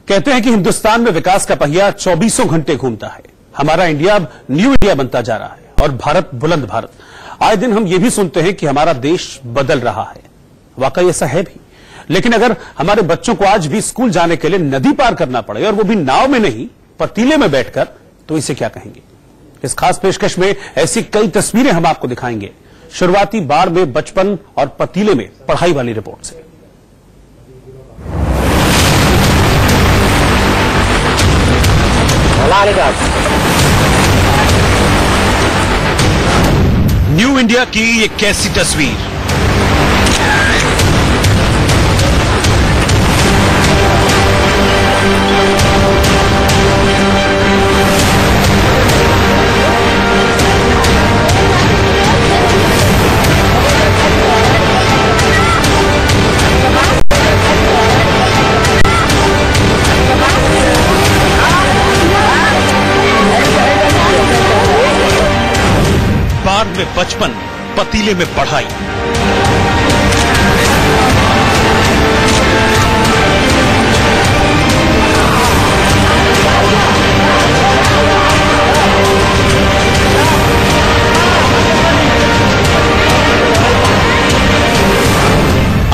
कहते हैं कि हिंदुस्तान में विकास का पहिया 24 घंटे घूमता है। हमारा इंडिया अब न्यू इंडिया बनता जा रहा है और भारत बुलंद भारत। आए दिन हम ये भी सुनते हैं कि हमारा देश बदल रहा है। वाकई ऐसा है भी, लेकिन अगर हमारे बच्चों को आज भी स्कूल जाने के लिए नदी पार करना पड़े और वो भी नाव में नहीं पतीले में बैठकर, तो इसे क्या कहेंगे। इस खास पेशकश में ऐसी कई तस्वीरें हम आपको दिखाएंगे। शुरुआती बाढ़ में बचपन और पतीले में पढ़ाई वाली रिपोर्ट से। न्यू इंडिया की ये कैसी तस्वीर। बाढ़ में बचपन, पतीले में पढ़ाई।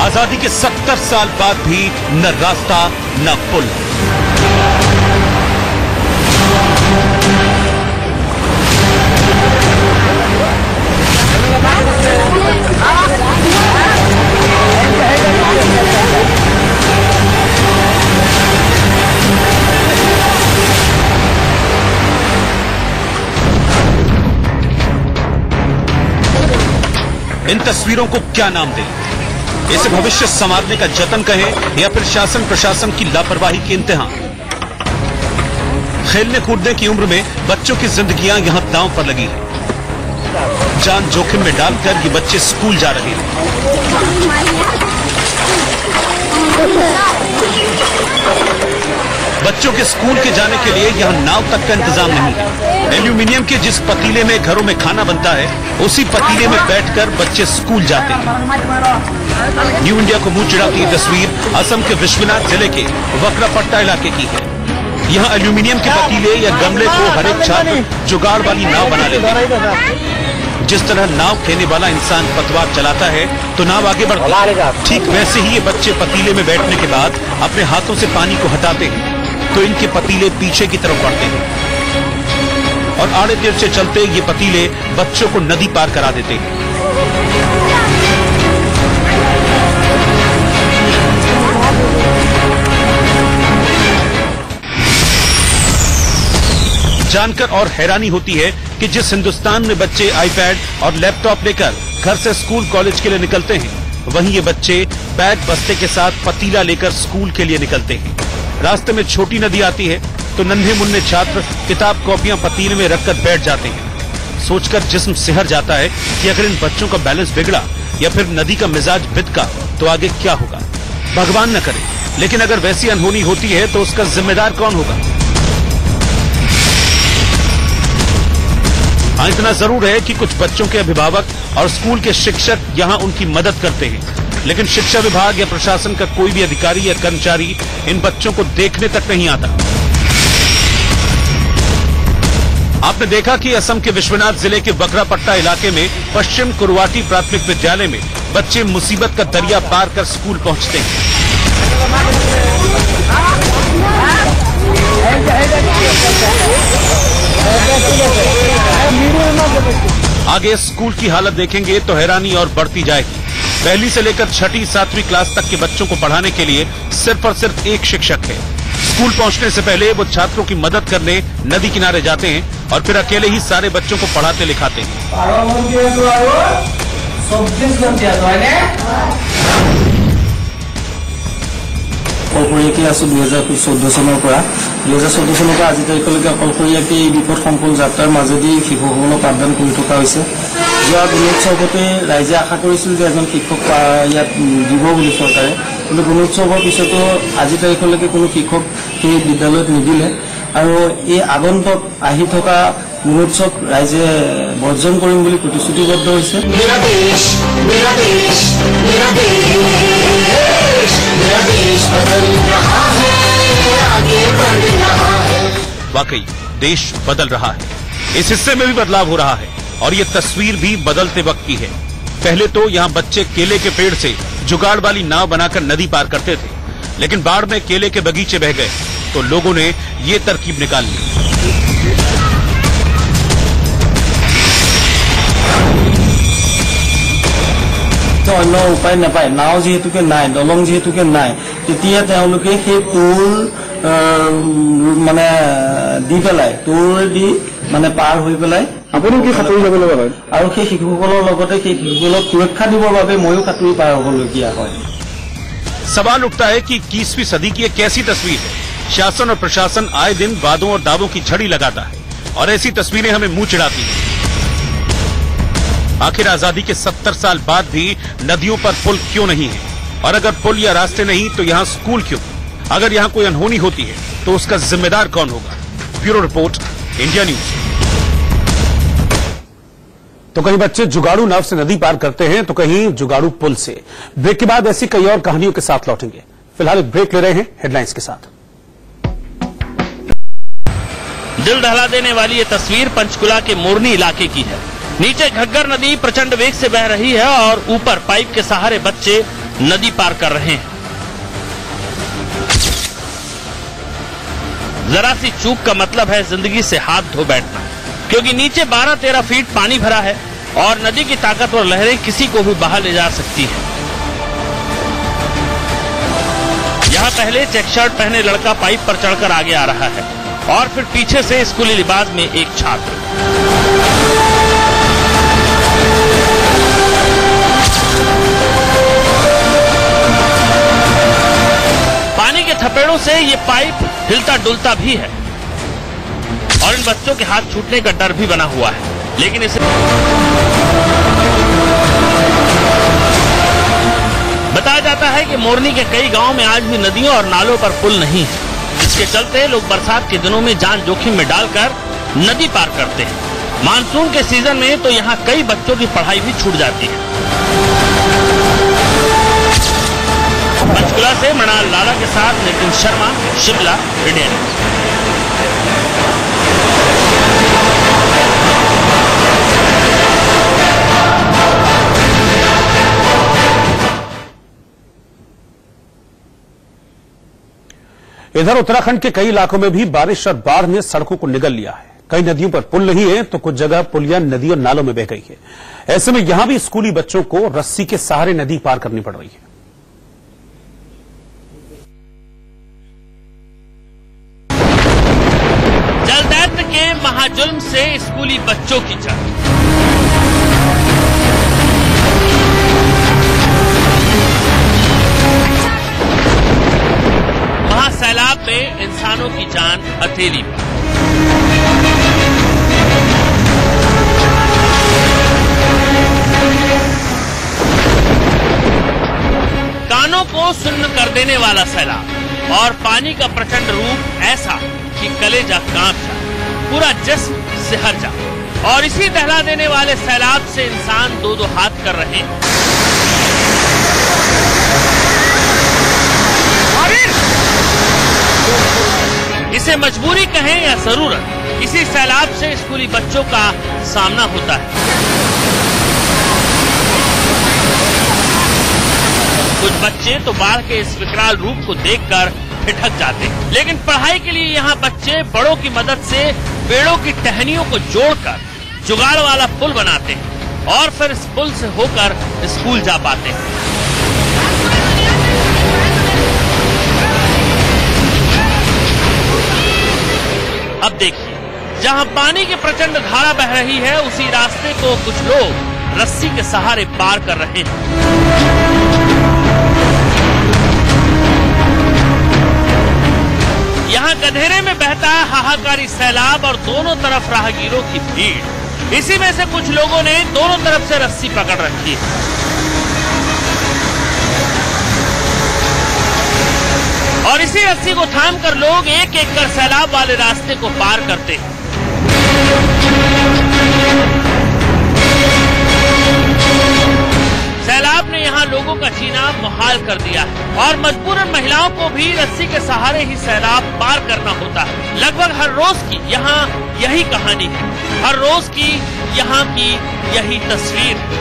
आजादी के 70 साल बाद भी न रास्ता न पुल। इन तस्वीरों को क्या नाम दें। इसे भविष्य संवारने का जतन कहें या फिर शासन प्रशासन की लापरवाही के इम्तिहान। खेलने कूदने की उम्र में बच्चों की जिंदगियां यहां दांव पर लगी हैं। जान जोखिम में डालकर ये बच्चे स्कूल जा रहे हैं। बच्चों के स्कूल के जाने के लिए यहां नाव तक का इंतजाम नहीं है। एल्यूमिनियम के जिस पतीले में घरों में खाना बनता है, उसी पतीले में बैठकर बच्चे स्कूल जाते हैं। न्यू इंडिया को मुंह चिढ़ाती ये तस्वीर असम के विश्वनाथ जिले के वक्रापट्टा इलाके की है। यहाँ एल्यूमिनियम के पतीले या गमले को हर एक छात्र जुगाड़ वाली नाव बना लेते हैं। जिस तरह नाव खेने वाला इंसान पतवार चलाता है तो नाव आगे बढ़ती है, ठीक वैसे ही ये बच्चे पतीले में बैठने के बाद अपने हाथों से पानी को हटाते हैं तो इनके पतीले पीछे की तरफ बढ़ते हैं और आड़े तिरछे चलते ये पतीले बच्चों को नदी पार करा देते हैं। जानकर और हैरानी होती है कि जिस हिंदुस्तान में बच्चे आईपैड और लैपटॉप लेकर घर से स्कूल कॉलेज के लिए निकलते हैं, वहीं ये बच्चे बैग बस्ते के साथ पतीला लेकर स्कूल के लिए निकलते हैं। रास्ते में छोटी नदी आती है तो नन्हे मुन्ने छात्र किताब कॉपियां पतीले में रखकर बैठ जाते हैं। सोचकर जिस्म सिहर जाता है कि अगर इन बच्चों का बैलेंस बिगड़ा या फिर नदी का मिजाज बिदका तो आगे क्या होगा। भगवान न करे, लेकिन अगर वैसी अनहोनी होती है तो उसका जिम्मेदार कौन होगा। हाँ, इतना जरूर है कि कुछ बच्चों के अभिभावक और स्कूल के शिक्षक यहाँ उनकी मदद करते हैं, लेकिन शिक्षा विभाग या प्रशासन का कोई भी अधिकारी या कर्मचारी इन बच्चों को देखने तक नहीं आता। आपने देखा कि असम के विश्वनाथ जिले के वक्रापट्टा इलाके में पश्चिम कुरवाटी प्राथमिक विद्यालय में बच्चे मुसीबत का दरिया पार कर स्कूल पहुंचते हैं। आगे स्कूल की हालत देखेंगे तो हैरानी और बढ़ती जाएगी। पहली से लेकर छठी 7वीं क्लास तक के बच्चों को पढ़ाने के लिए सिर्फ और सिर्फ एक शिक्षक है। स्कूल पहुंचने से पहले वो छात्रों की मदद करने नदी किनारे जाते हैं और फिर अकेले ही सारे बच्चों को पढ़ाते लिखाते हैं। অকলশৰীয়াকৈ আছোঁ 2014 চনৰ পৰা। 2014 চনৰ পৰা আজি তাৰিখলৈকে অকলশৰীয়াকৈ এই বিপদ সংকুল যাত্ৰাৰ মাজেদি শিশুসকলক পাঠদান কৰি থকা হৈছে। যোৱা গুণোৎসৱতে ৰাইজে আশা কৰিছিল যে এজন শিক্ষক ইয়াত দিব বুলি চৰকাৰে, কিন্তু গুণোৎসৱৰ পিছতো আজি তাৰিখলৈকে কোনো শিক্ষক সেই বিদ্যালয়ত নিদিলে আৰু এই আগন্তুক আহি থকা গুণোৎসৱ ৰাইজে বৰ্জন কৰিম বুলি প্ৰতিশ্ৰুতিবদ্ধ হৈছে। मेरा देश बदल रहा है, आगे वाकई देश बदल रहा है, इस हिस्से में भी बदलाव हो रहा है और ये तस्वीर भी बदलते वक्त की है। पहले तो यहाँ बच्चे केले के पेड़ से जुगाड़ वाली नाव बनाकर नदी पार करते थे, लेकिन बाढ़ में केले के बगीचे बह गए तो लोगों ने ये तरकीब निकाल ली। तो अन्य उपाय नापाय, नाव जेहेतुके नाय, दलंग जेहेतुके नाय, तेतिया तेओलोके সেই তোৰ মানে দি পেলাই তোৰ দি মানে পাৰ হৈ পেলাই আপুনি কি সাঁতুৰি যাব লগা হয় আৰু সেই শিশুসকলৰ লগতে সেই শিশুসকলক সুৰক্ষা দিবৰ বাবে ময়ো সাঁতুৰি পাৰ হ'বলগীয়া হয়। सवाल उठता है कि 21वीं सदी की एक कैसी तस्वीर है। शासन और प्रशासन आए दिन वादों और दावों की झड़ी लगाता है और ऐसी तस्वीरें हमें मुंह चिढ़ाती हैं। आखिर आजादी के 70 साल बाद भी नदियों पर पुल क्यों नहीं है? और अगर पुल या रास्ते नहीं तो यहाँ स्कूल क्यों? अगर यहाँ कोई अनहोनी होती है तो उसका जिम्मेदार कौन होगा? Bureau report, India news. तो कहीं बच्चे जुगाड़ू नाव से नदी पार करते हैं तो कहीं जुगाड़ू पुल से। ब्रेक के बाद ऐसी कई और कहानियों के साथ लौटेंगे। फिलहाल एक ब्रेक ले रहे हैं हेडलाइंस के साथ। दिल दहला देने वाली ये तस्वीर पंचकुला के मोरनी इलाके की है। नीचे घग्गर नदी प्रचंड वेग से बह रही है और ऊपर पाइप के सहारे बच्चे नदी पार कर रहे हैं। जरा सी चूक का मतलब है जिंदगी से हाथ धो बैठना, क्योंकि नीचे 12-13 फीट पानी भरा है और नदी की ताकतवर लहरें किसी को भी बहा ले जा सकती है। यहाँ पहले चेक शर्ट पहने लड़का पाइप पर चढ़कर आगे आ रहा है और फिर पीछे से स्कूली लिबास में एक छात्र। पानी के थपेड़ों से ये पाइप हिलता डुलता भी है और इन बच्चों के हाथ छूटने का डर भी बना हुआ है। लेकिन इसे बताया जाता है कि मोरनी के कई गांवों में आज भी नदियों और नालों पर पुल नहीं है, जिसके चलते लोग बरसात के दिनों में जान जोखिम में डालकर नदी पार करते हैं। मानसून के सीजन में तो यहाँ कई बच्चों की पढ़ाई भी छूट जाती है। पंचकुला से मृणाल लाला के साथ नितिन शर्मा, शिमला, इंडिया न्यूज। इधर उत्तराखंड के कई इलाकों में भी बारिश और बाढ़ ने सड़कों को निगल लिया है। कई नदियों पर पुल नहीं है तो कुछ जगह पुलिया नदी और नालों में बह गई है। ऐसे में यहां भी स्कूली बच्चों को रस्सी के सहारे नदी पार करनी पड़ रही है। जलदैत्य के महाजुल्म से स्कूली बच्चों की जान। महासैलाब में इंसानों की जान हथेली पर। कानों को सुन्न कर देने वाला सैलाब और पानी का प्रचंड रूप ऐसा कि कलेजा कांप जाए, पूरा जिस्म सिहर जाए। और इसी दहला देने वाले सैलाब से इंसान दो दो हाथ कर रहे हैं। इसे मजबूरी कहें या जरूरत, इसी सैलाब से स्कूली बच्चों का सामना होता है। कुछ बच्चे तो बाढ़ के इस विकराल रूप को देखकर ठिठक जाते हैं, लेकिन पढ़ाई के लिए यहाँ बच्चे बड़ों की मदद से पेड़ों की टहनियों को जोड़कर जुगाड़ वाला पुल बनाते हैं और फिर इस पुल से होकर स्कूल जा पाते हैं। अब देखिए, जहां पानी की प्रचंड धारा बह रही है उसी रास्ते को कुछ लोग रस्सी के सहारे पार कर रहे हैं। यहाँ गधेरे में बहता है हाहाकारी सैलाब और दोनों तरफ राहगीरों की भीड़। इसी में से कुछ लोगों ने दोनों तरफ से रस्सी पकड़ रखी है। और इसी रस्सी को थामकर लोग एक एक कर सैलाब वाले रास्ते को पार करते हैं। सैलाब ने यहाँ लोगों का जीना मुहाल कर दिया है और मजबूरन महिलाओं को भी रस्सी के सहारे ही सैलाब पार करना होता है। लगभग हर रोज की यहाँ यही कहानी है, हर रोज की यहाँ की यही तस्वीर है।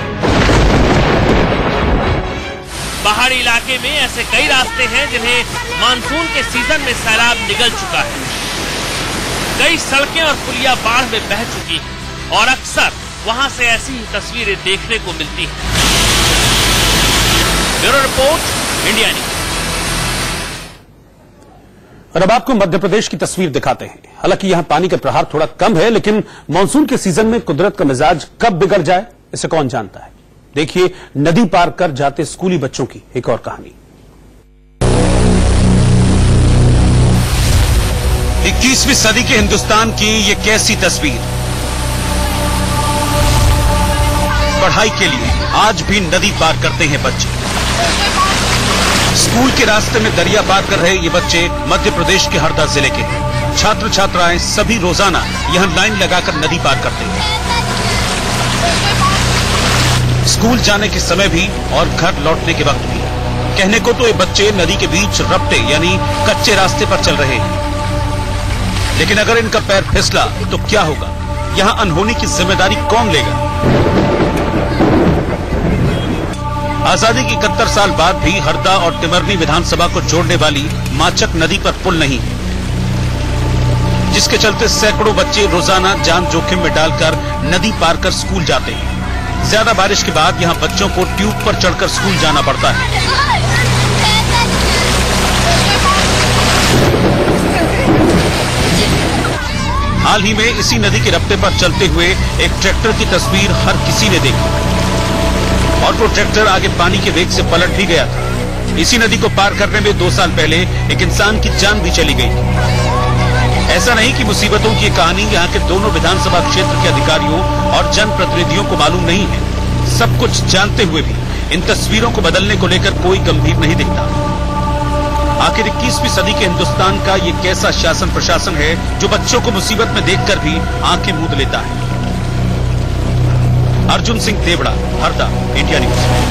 पहाड़ी इलाके में ऐसे कई रास्ते हैं जिन्हें मानसून के सीजन में सैलाब निगल चुका है। कई सड़कें और पुलिया बाढ़ में बह चुकी हैं और अक्सर वहां से ऐसी ही तस्वीरें देखने को मिलती हैं। Bureau report, India news. और अब आपको मध्य प्रदेश की तस्वीर दिखाते हैं। हालांकि यहां पानी का प्रहार थोड़ा कम है, लेकिन मानसून के सीजन में कुदरत का मिजाज कब बिगड़ जाए इसे कौन जानता है। देखिए नदी पार कर जाते स्कूली बच्चों की एक और कहानी। 21वीं सदी के हिंदुस्तान की ये कैसी तस्वीर। पढ़ाई के लिए आज भी नदी पार करते हैं बच्चे। स्कूल के रास्ते में दरिया पार कर रहे ये बच्चे मध्य प्रदेश के हरदा जिले के हैं। छात्र छात्राएं सभी रोजाना यहां लाइन लगाकर नदी पार करते हैं। स्कूल जाने के समय भी और घर लौटने के वक्त भी। कहने को तो ये बच्चे नदी के बीच रपटे यानी कच्चे रास्ते पर चल रहे हैं, लेकिन अगर इनका पैर फिसला तो क्या होगा, यहां अनहोनी की जिम्मेदारी कौन लेगा। आजादी के 71 साल बाद भी हरदा और टिमरनी विधानसभा को जोड़ने वाली माचक नदी पर पुल नहीं, जिसके चलते सैकड़ों बच्चे रोजाना जान जोखिम में डालकर नदी पार कर स्कूल जाते हैं। ज्यादा बारिश के बाद यहां बच्चों को ट्यूब पर चढ़कर स्कूल जाना पड़ता है। हाल ही में इसी नदी के रपटे पर चलते हुए एक ट्रैक्टर की तस्वीर हर किसी ने देखी और वो ट्रैक्टर आगे पानी के वेग से पलट भी गया था। इसी नदी को पार करने में 2 साल पहले एक इंसान की जान भी चली गई। ऐसा नहीं कि मुसीबतों की कहानी यहाँ के दोनों विधानसभा क्षेत्र के अधिकारियों और जनप्रतिनिधियों को मालूम नहीं है। सब कुछ जानते हुए भी इन तस्वीरों को बदलने को लेकर कोई गंभीर नहीं दिखता। आखिर 21वीं सदी के हिंदुस्तान का ये कैसा शासन प्रशासन है जो बच्चों को मुसीबत में देखकर भी आंखें मूंद लेता है। Arjun Singh Deora, Harda, India news.